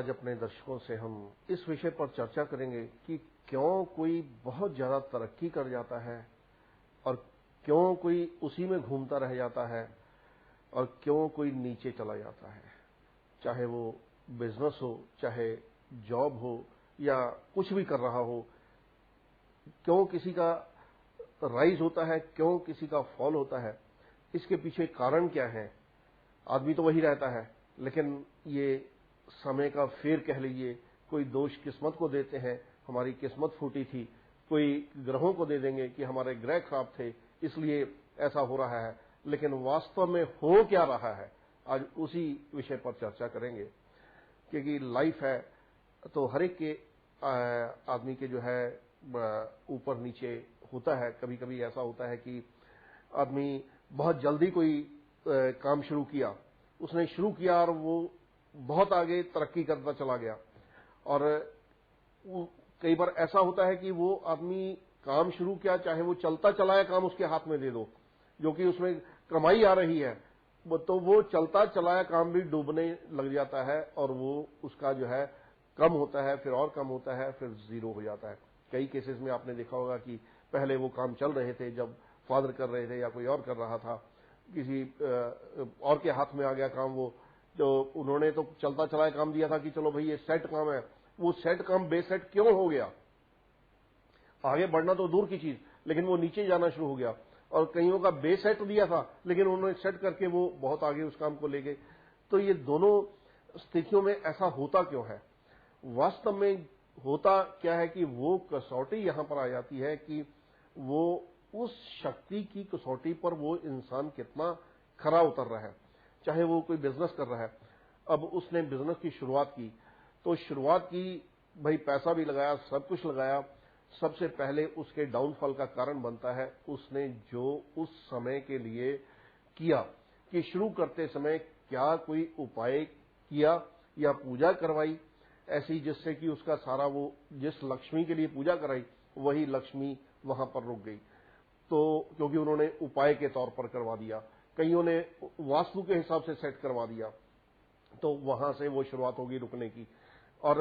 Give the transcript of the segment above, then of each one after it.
आज अपने दर्शकों से हम इस विषय पर चर्चा करेंगे कि क्यों कोई बहुत ज्यादा तरक्की कर जाता है और क्यों कोई उसी में घूमता रह जाता है और क्यों कोई नीचे चला जाता है। चाहे वो बिजनेस हो, चाहे जॉब हो या कुछ भी कर रहा हो, क्यों किसी का राइज होता है, क्यों किसी का फॉल होता है, इसके पीछे कारण क्या है। आदमी तो वही रहता है, लेकिन ये समय का फेर कह लीजिए, कोई दोष किस्मत को देते हैं, हमारी किस्मत फूटी थी, कोई ग्रहों को दे देंगे कि हमारे ग्रह खराब थे इसलिए ऐसा हो रहा है, लेकिन वास्तव में हो क्या रहा है, आज उसी विषय पर चर्चा करेंगे। क्योंकि लाइफ है तो हर एक के आदमी के जो है ऊपर नीचे होता है। कभी कभी ऐसा होता है कि आदमी बहुत जल्दी कोई काम शुरू किया, उसने शुरू किया और वो बहुत आगे तरक्की करता चला गया। और कई बार ऐसा होता है कि वो आदमी काम शुरू किया, चाहे वो चलता चलाया काम उसके हाथ में दे दो, जो कि उसमें कमाई आ रही है, तो वो चलता चलाया काम भी डूबने लग जाता है और वो उसका जो है कम होता है, फिर और कम होता है, फिर जीरो हो जाता है। कई केसेस में आपने देखा होगा कि पहले वो काम चल रहे थे, जब फादर कर रहे थे या कोई और कर रहा था, किसी और के हाथ में आ गया काम, वो तो उन्होंने तो चलता चलाया काम दिया था कि चलो भाई ये सेट काम है, वो सेट काम बेसेट क्यों हो गया। आगे बढ़ना तो दूर की चीज, लेकिन वो नीचे जाना शुरू हो गया। और कईयों का बेसेट दिया था, लेकिन उन्होंने सेट करके वो बहुत आगे उस काम को ले गए। तो ये दोनों स्थितियों में ऐसा होता क्यों है। वास्तव में होता क्या है कि वो कसौटी यहां पर आ जाती है कि वो उस शक्ति की कसौटी पर वो इंसान कितना खरा उतर रहा है। चाहे वो कोई बिजनेस कर रहा है, अब उसने बिजनेस की शुरुआत की, तो शुरुआत की, भाई पैसा भी लगाया, सब कुछ लगाया, सबसे पहले उसके डाउनफॉल का कारण बनता है उसने जो उस समय के लिए किया कि शुरू करते समय क्या कोई उपाय किया या पूजा करवाई ऐसी जिससे कि उसका सारा वो जिस लक्ष्मी के लिए पूजा कराई वही लक्ष्मी वहां पर रुक गई। तो क्योंकि उन्होंने उपाय के तौर पर करवा दिया, कईयों ने वास्तु के हिसाब से सेट करवा दिया, तो वहां से वो शुरुआत होगी रुकने की। और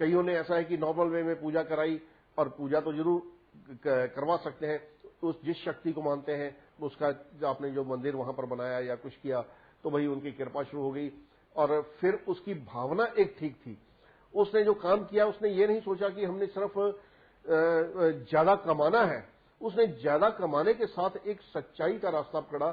कईयों ने ऐसा है कि नॉर्मल वे में पूजा कराई, और पूजा तो जरूर करवा सकते हैं, उस जिस शक्ति को मानते हैं उसका जो आपने जो मंदिर वहां पर बनाया या कुछ किया तो भाई उनकी कृपा शुरू हो गई। और फिर उसकी भावना एक ठीक थी, उसने जो काम किया उसने ये नहीं सोचा कि हमने सिर्फ ज्यादा कमाना है, उसने ज्यादा कमाने के साथ एक सच्चाई का रास्ता पकड़ा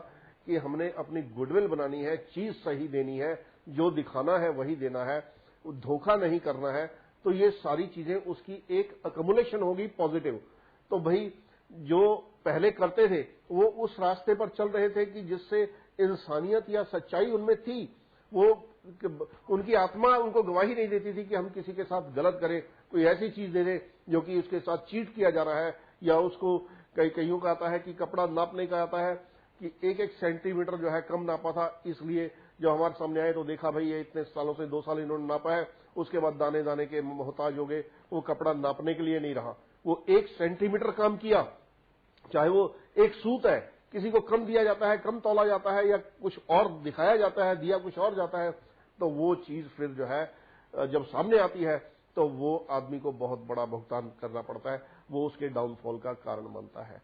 कि हमने अपनी गुडविल बनानी है, चीज सही देनी है, जो दिखाना है वही देना है, धोखा नहीं करना है। तो ये सारी चीजें उसकी एक अकमुलेशन होगी पॉजिटिव। तो भाई जो पहले करते थे वो उस रास्ते पर चल रहे थे कि जिससे इंसानियत या सच्चाई उनमें थी, वो उनकी आत्मा उनको गवाही नहीं देती थी कि हम किसी के साथ गलत करें, कोई ऐसी चीज दे दे जो कि उसके साथ चीट किया जा रहा है। या उसको कईयों का आता है कि कपड़ा नापने का आता है कि एक एक सेंटीमीटर जो है कम नापा था, इसलिए जो हमारे सामने आए तो देखा भाई ये इतने सालों से 2 साल इन्होंने नापा है, उसके बाद दाने दाने के मोहताज हो गए, वो कपड़ा नापने के लिए नहीं रहा, वो 1 सेंटीमीटर काम किया। चाहे वो एक सूत है, किसी को कम दिया जाता है, कम तौला जाता है, या कुछ और दिखाया जाता है, दिया कुछ और जाता है, तो वो चीज फिर जो है जब सामने आती है तो वो आदमी को बहुत बड़ा भुगतान करना पड़ता है, वो उसके डाउनफॉल का कारण बनता है।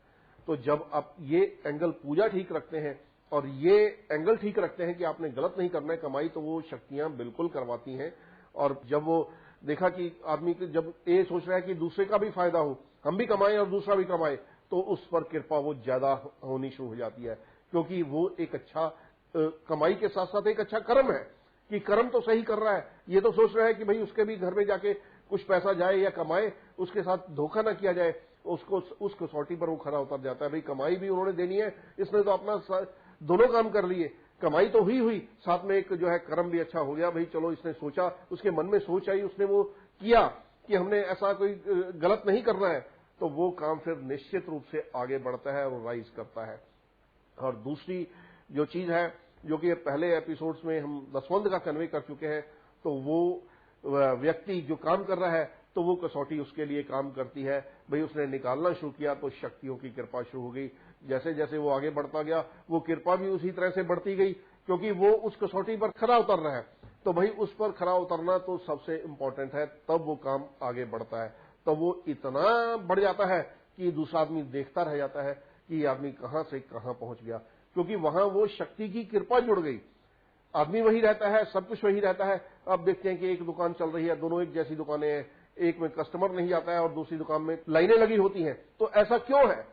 तो जब आप ये एंगल पूजा ठीक रखते हैं और ये एंगल ठीक रखते हैं कि आपने गलत नहीं करना है कमाई, तो वो शक्तियां बिल्कुल करवाती हैं। और जब वो देखा कि आदमी जब ये सोच रहा है कि दूसरे का भी फायदा हो, हम भी कमाएं और दूसरा भी कमाए, तो उस पर कृपा वो ज्यादा होनी शुरू हो जाती है। क्योंकि वो एक अच्छा कमाई के साथ साथ एक अच्छा कर्म है कि कर्म तो सही कर रहा है, ये तो सोच रहा है कि भाई उसके भी घर में जाके कुछ पैसा जाए या कमाए, उसके साथ धोखा ना किया जाए, उसको उस कसौटी पर वो खरा उतर जाता है। भाई कमाई भी उन्होंने देनी है, इसने तो अपना दोनों काम कर लिए, कमाई तो हुई, साथ में एक जो है कर्म भी अच्छा हो गया। भाई चलो इसने सोचा, उसके मन में सोच आई, उसने वो किया कि हमने ऐसा कोई गलत नहीं करना है, तो वो काम फिर निश्चित रूप से आगे बढ़ता है और राइज करता है। और दूसरी जो चीज है जो कि पहले एपिसोड्स में हम दसवंध का कन्वे कर चुके हैं, तो वो व्यक्ति जो काम कर रहा है तो वो कसौटी उसके लिए काम करती है। भाई उसने निकालना शुरू किया तो शक्तियों की कृपा शुरू हो गई। जैसे जैसे वो आगे बढ़ता गया वो कृपा भी उसी तरह से बढ़ती गई, क्योंकि वो उस कसौटी पर खरा उतर रहा है। तो भाई उस पर खरा उतरना तो सबसे इंपॉर्टेंट है, तब वो काम आगे बढ़ता है। तब वो इतना बढ़ जाता है कि दूसरा आदमी देखता रह जाता है कि ये आदमी कहां से कहां पहुंच गया, क्योंकि वहां वो शक्ति की कृपा जुड़ गई। आदमी वही रहता है, सब कुछ वही रहता है। अब देखते हैं कि एक दुकान चल रही है, दोनों एक जैसी दुकानें हैं, एक में कस्टमर नहीं आता है और दूसरी दुकान में लाइनें लगी होती हैं। तो ऐसा क्यों है?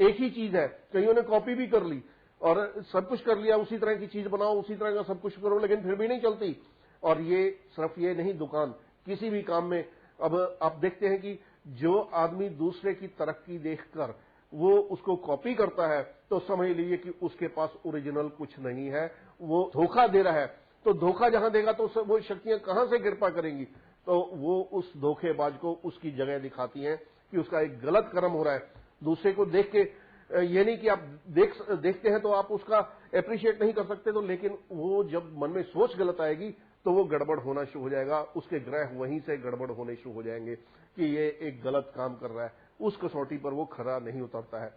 एक ही चीज है, कईयों ने कॉपी भी कर ली और सब कुछ कर लिया, उसी तरह की चीज बनाओ, उसी तरह का सब कुछ करो, लेकिन फिर भी नहीं चलती। और ये सिर्फ ये नहीं, दुकान किसी भी काम में अब आप देखते हैं कि जो आदमी दूसरे की तरक्की देखकर वो उसको कॉपी करता है, तो समझ लीजिए कि उसके पास ओरिजिनल कुछ नहीं है, वो धोखा दे रहा है। तो धोखा जहां देगा तो वो शक्तियां कहां से कृपा करेंगी? तो वो उस धोखेबाज को उसकी जगह दिखाती हैं कि उसका एक गलत कर्म हो रहा है। दूसरे को देख के ये नहीं कि आप देखते हैं तो आप उसका एप्रिशिएट नहीं कर सकते, तो लेकिन वो जब मन में सोच गलत आएगी तो वो गड़बड़ होना शुरू हो जाएगा, उसके ग्रह वहीं से गड़बड़ होने शुरू हो जाएंगे कि ये एक गलत काम कर रहा है। उस कसौटी पर वो खरा नहीं उतरता है।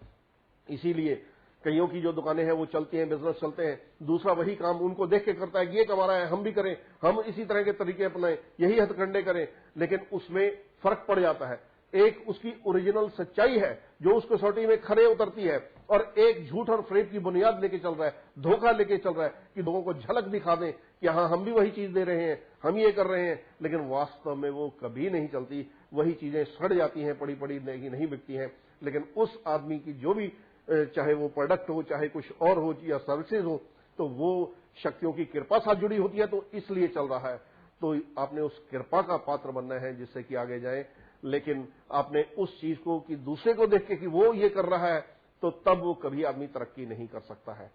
इसीलिए कईयों की जो दुकानें हैं वो चलती हैं, बिजनेस चलते हैं, दूसरा वही काम उनको देख के करता है, ये कमा रहा है हम भी करें, हम इसी तरह के तरीके अपनाएं, यही हथकंडे करें, लेकिन उसमें फर्क पड़ जाता है। एक उसकी ओरिजिनल सच्चाई है जो उस कसौटी में खरे उतरती है, और एक झूठ और फ्रेब की बुनियाद लेके चल रहा है, धोखा लेके चल रहा है कि लोगों को झलक दिखा दें कि हाँ हम भी वही चीज दे रहे हैं, हम ये कर रहे हैं, लेकिन वास्तव में वो कभी नहीं चलती। वही चीजें सड़ जाती हैं, पड़ी पड़ी नहीं बिकती हैं। लेकिन उस आदमी की जो भी चाहे वो प्रोडक्ट हो, चाहे कुछ और हो या सर्विसेज हो, तो वो शक्तियों की कृपा साथ जुड़ी होती है, तो इसलिए चल रहा है। तो आपने उस कृपा का पात्र बनना है जिससे कि आगे जाए। लेकिन आपने उस चीज को कि दूसरे को देख के कि वो ये कर रहा है, तो तब वो कभी आदमी तरक्की नहीं कर सकता है।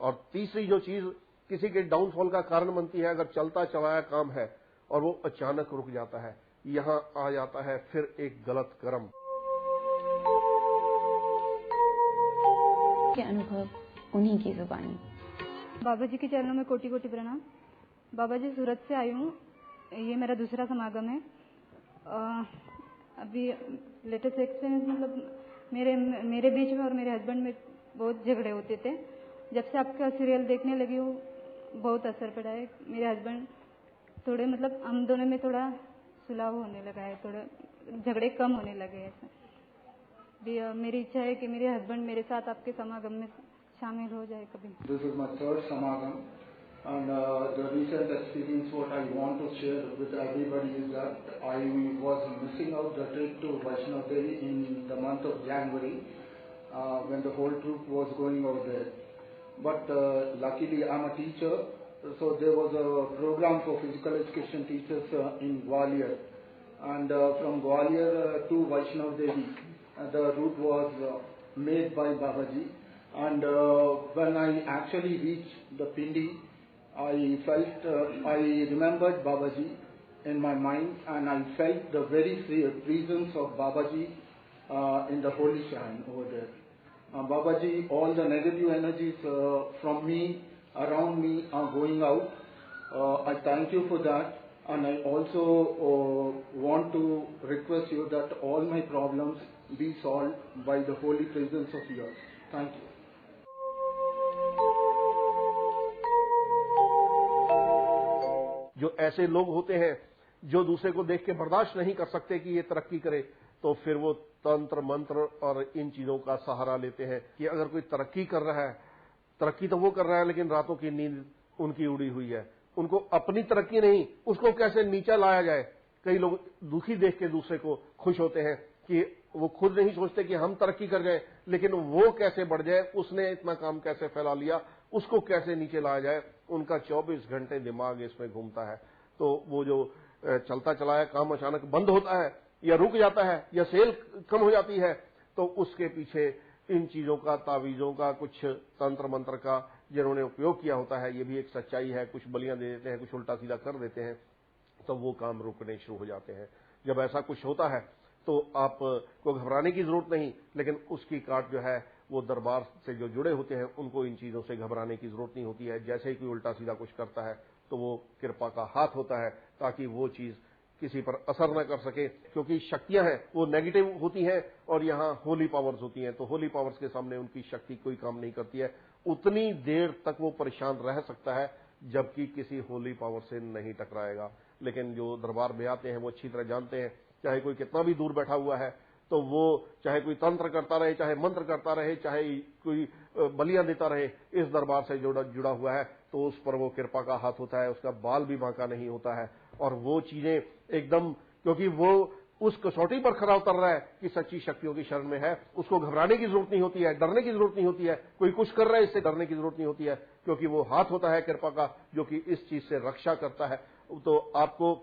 और तीसरी जो चीज किसी के डाउनफॉल का कारण बनती है, अगर चलता चलाया काम है और वो अचानक रुक जाता है, यहां आ जाता है फिर एक गलत कर्म। के अनुभव उन्हीं की जुबानी। बाबा जी के चरणों में कोटि कोटि प्रणाम। बाबा जी, सूरत से आई हूँ, ये मेरा दूसरा समागम है। अभी लेटेस्ट एक्सपीरियंस मतलब मेरे बीच में और मेरे हस्बैंड में बहुत झगड़े होते थे। जब से आपका सीरियल देखने लगी हूँ बहुत असर पड़ा है। मेरे हस्बैंड थोड़े मतलब हम दोनों में थोड़ा सुलह होने लगा है, थोड़े झगड़े कम होने लगे हैं। मेरी इच्छा है कि मेरे हस्बैंड मेरे साथ आपके समागम में शामिल हो जाए कभी। This is my third samagam, and the recent experience what I want to share with everybody is that I was missing out the trip to Vaishnav Devi in the month of January when the whole troop was going out there. But luckily I'm a teacher, so there was a program for physical education teachers in Gwalior, and from Gwalior to Vaishnav Devi. The route was made by Babaji, and when I actually reached the Pindi, I remembered Babaji in my mind, and I felt the very presence of Babaji in the holy shrine over there. Babaji, all the negative energies from me, around me are going out. I thank you for that. And I also want to request you that all my problems be solved by the holy presence of yours. Thank you. जो ऐसे लोग होते हैं जो दूसरे को देख के बर्दाश्त नहीं कर सकते कि ये तरक्की करे, तो फिर वो तंत्र मंत्र और इन चीजों का सहारा लेते हैं कि अगर कोई तरक्की कर रहा है, तरक्की तो वो कर रहा है लेकिन रातों की नींद उनकी उड़ी हुई है, उनको अपनी तरक्की नहीं, उसको कैसे नीचा लाया जाए। कई लोग दुखी देख के दूसरे को खुश होते हैं कि वो खुद नहीं सोचते कि हम तरक्की कर जाए, लेकिन वो कैसे बढ़ जाए, उसने इतना काम कैसे फैला लिया, उसको कैसे नीचे लाया जाए। उनका 24 घंटे दिमाग इसमें घूमता है। तो वो जो चलता चलाया काम अचानक बंद होता है या रुक जाता है या सेल कम हो जाती है, तो उसके पीछे इन चीजों का, तावीजों का, कुछ तंत्र मंत्र का जिन्होंने उपयोग किया होता है, ये भी एक सच्चाई है। कुछ बलियां दे देते हैं, कुछ उल्टा सीधा कर देते हैं, तो वो काम रुकने शुरू हो जाते हैं। जब ऐसा कुछ होता है तो आप को घबराने की जरूरत नहीं, लेकिन उसकी काट जो है वो दरबार से जो जुड़े होते हैं उनको इन चीजों से घबराने की जरूरत नहीं होती है। जैसे ही कोई उल्टा सीधा कुछ करता है तो वो कृपा का हाथ होता है ताकि वो चीज किसी पर असर न कर सके, क्योंकि शक्तियां हैं वो नेगेटिव होती हैं और यहाँ होली पावर्स होती हैं, तो होली पावर्स के सामने उनकी शक्ति कोई काम नहीं करती है। उतनी देर तक वो परेशान रह सकता है जबकि किसी होली पावर से नहीं टकराएगा। लेकिन जो दरबार में आते हैं वो अच्छी तरह जानते हैं, चाहे कोई कितना भी दूर बैठा हुआ है, तो वो चाहे कोई तंत्र करता रहे, चाहे मंत्र करता रहे, चाहे कोई बलियां देता रहे, इस दरबार से जुड़ा हुआ है तो उस पर वो कृपा का हाथ होता है, उसका बाल भी बांका नहीं होता है। और वो चीजें एकदम, क्योंकि वो उस कसौटी पर खरा उतर रहा है कि सच्ची शक्तियों की शरण में है, उसको घबराने की जरूरत नहीं होती है, डरने की जरूरत नहीं होती है, कोई कुछ कर रहा है इससे डरने की जरूरत नहीं होती है, क्योंकि वो हाथ होता है कृपा का जो कि इस चीज से रक्षा करता है। तो आपको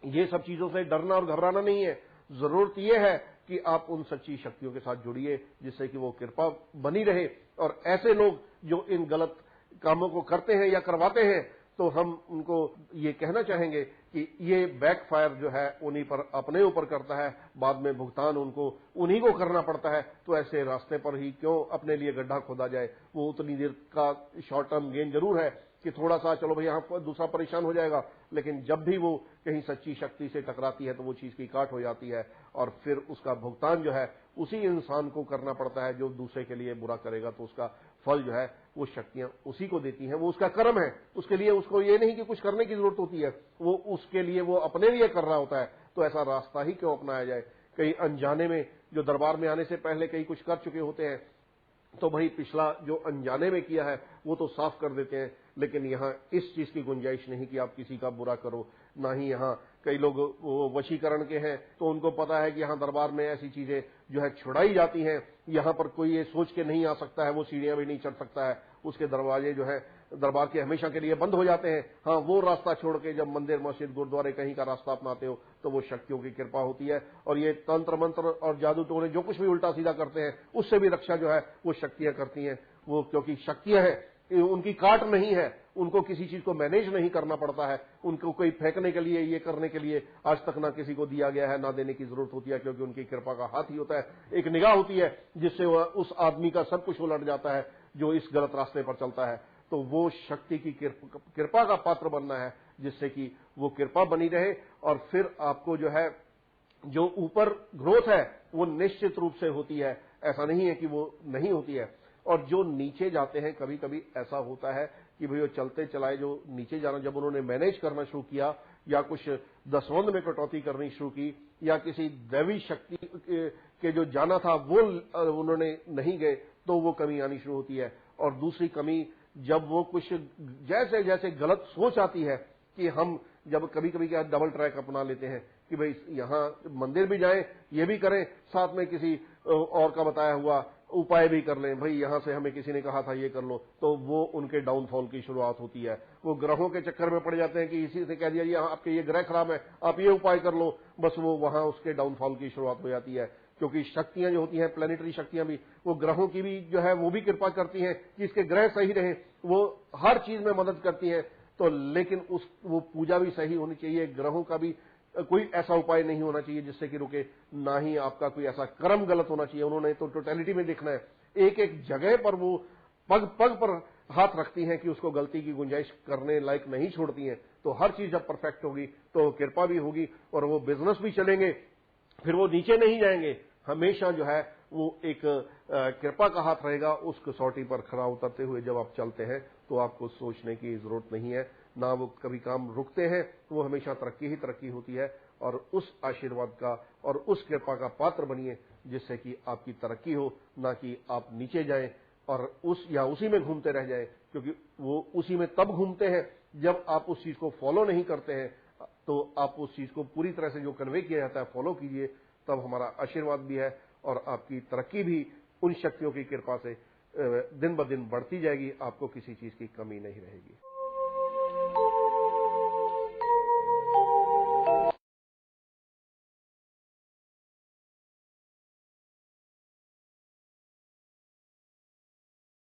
ये सब चीजों से डरना और घबराना नहीं है। जरूरत यह है कि आप उन सच्ची शक्तियों के साथ जुड़िए जिससे कि वो कृपा बनी रहे। और ऐसे लोग जो इन गलत कामों को करते हैं या करवाते हैं, तो हम उनको ये कहना चाहेंगे कि ये बैकफायर जो है उन्हीं पर, अपने ऊपर करता है, बाद में भुगतान उनको उन्हीं को करना पड़ता है। तो ऐसे रास्ते पर ही क्यों अपने लिए गड्ढा खोदा जाए। वो उतनी देर का शॉर्ट टर्म गेन जरूर है कि थोड़ा सा चलो भाई यहाँ दूसरा परेशान हो जाएगा, लेकिन जब भी वो कहीं सच्ची शक्ति से टकराती है तो वो चीज की काट हो जाती है और फिर उसका भुगतान जो है उसी इंसान को करना पड़ता है जो दूसरे के लिए बुरा करेगा। तो उसका फल जो है वो शक्तियां उसी को देती हैं, वो उसका कर्म है। उसके लिए उसको ये नहीं कि कुछ करने की जरूरत होती है, वो उसके लिए वो अपने लिए कर रहा होता है। तो ऐसा रास्ता ही क्यों अपनाया जाए। कई अनजाने में जो दरबार में आने से पहले कई कुछ कर चुके होते हैं, तो भाई पिछला जो अनजाने में किया है वो तो साफ कर देते हैं। लेकिन यहाँ इस चीज की गुंजाइश नहीं कि आप किसी का बुरा करो। ना ही यहाँ कई लोग वो वशीकरण के हैं, तो उनको पता है कि यहाँ दरबार में ऐसी चीजें जो है छुड़ाई जाती हैं, यहाँ पर कोई ये सोच के नहीं आ सकता है, वो सीढ़ियां भी नहीं चढ़ सकता है, उसके दरवाजे जो है दरबार के हमेशा के लिए बंद हो जाते हैं। हाँ, वो रास्ता छोड़ के जब मंदिर, मस्जिद, गुरुद्वारे कहीं का रास्ता अपनाते हो तो वो शक्तियों की कृपा होती है। और ये तंत्र मंत्र और जादू टोने जो कुछ भी उल्टा सीधा करते हैं, उससे भी रक्षा जो है वो शक्तियां करती हैं। वो क्योंकि शक्तियां हैं, उनकी काट नहीं है, उनको किसी चीज को मैनेज नहीं करना पड़ता है, उनको कोई फेंकने के लिए, ये करने के लिए आज तक ना किसी को दिया गया है, ना देने की जरूरत होती है, क्योंकि उनकी कृपा का हाथ ही होता है। एक निगाह होती है जिससे उस आदमी का सब कुछ उलट जाता है जो इस गलत रास्ते पर चलता है। तो वो शक्ति की कृपा का पात्र बनना है जिससे कि वो कृपा बनी रहे। और फिर आपको जो है जो ऊपर ग्रोथ है वो निश्चित रूप से होती है, ऐसा नहीं है कि वो नहीं होती है। और जो नीचे जाते हैं, कभी कभी ऐसा होता है कि भाई वो चलते चलाए जो नीचे जाना, जब उन्होंने मैनेज करना शुरू किया या कुछ दसवंध में कटौती करनी शुरू की या किसी दैवी शक्ति के जो जाना था वो उन्होंने नहीं गए, तो वो कमी आनी शुरू होती है। और दूसरी कमी, जब वो कुछ जैसे जैसे गलत सोच आती है कि हम जब कभी कभी क्या डबल ट्रैक अपना लेते हैं कि भाई यहाँ मंदिर भी जाएं, ये भी करें, साथ में किसी और का बताया हुआ उपाय भी कर लें, भाई यहां से हमें किसी ने कहा था ये कर लो, तो वो उनके डाउनफॉल की शुरुआत होती है। वो ग्रहों के चक्कर में पड़ जाते हैं कि इसी से कह दिया ये आपके ये ग्रह खराब है, आप ये उपाय कर लो, बस वो वहां उसके डाउनफॉल की शुरुआत हो जाती है। क्योंकि शक्तियां जो होती हैं, प्लेनेटरी शक्तियां भी, वो ग्रहों की भी जो है वो भी कृपा करती हैं कि इसके ग्रह सही रहे, वो हर चीज में मदद करती हैं। तो लेकिन वो पूजा भी सही होनी चाहिए, ग्रहों का भी कोई ऐसा उपाय नहीं होना चाहिए जिससे कि रुके, ना ही आपका कोई ऐसा कर्म गलत होना चाहिए। उन्होंने तो टोटलिटी में देखना है, एक एक जगह पर वो पग पग पर हाथ रखती हैं कि उसको गलती की गुंजाइश करने लायक नहीं छोड़ती हैं। तो हर चीज जब परफेक्ट होगी तो कृपा भी होगी और वो बिजनेस भी चलेंगे, फिर वो नीचे नहीं जाएंगे। हमेशा जो है वो एक कृपा का हाथ रहेगा। उस कसौटी पर खरा उतरते हुए जब आप चलते हैं तो आपको सोचने की जरूरत नहीं है, ना वो कभी काम रुकते हैं, वो हमेशा तरक्की ही तरक्की होती है। और उस आशीर्वाद का और उस कृपा का पात्र बनिए जिससे कि आपकी तरक्की हो, ना कि आप नीचे जाएं और उसी में घूमते रह जाएं। क्योंकि वो उसी में तब घूमते हैं जब आप उस चीज को फॉलो नहीं करते हैं। तो आप उस चीज को पूरी तरह से जो कन्वे किया जाता है फॉलो कीजिए, तब हमारा आशीर्वाद भी है और आपकी तरक्की भी उन शक्तियों की कृपा से दिन ब दिन बढ़ती जाएगी, आपको किसी चीज की कमी नहीं रहेगी।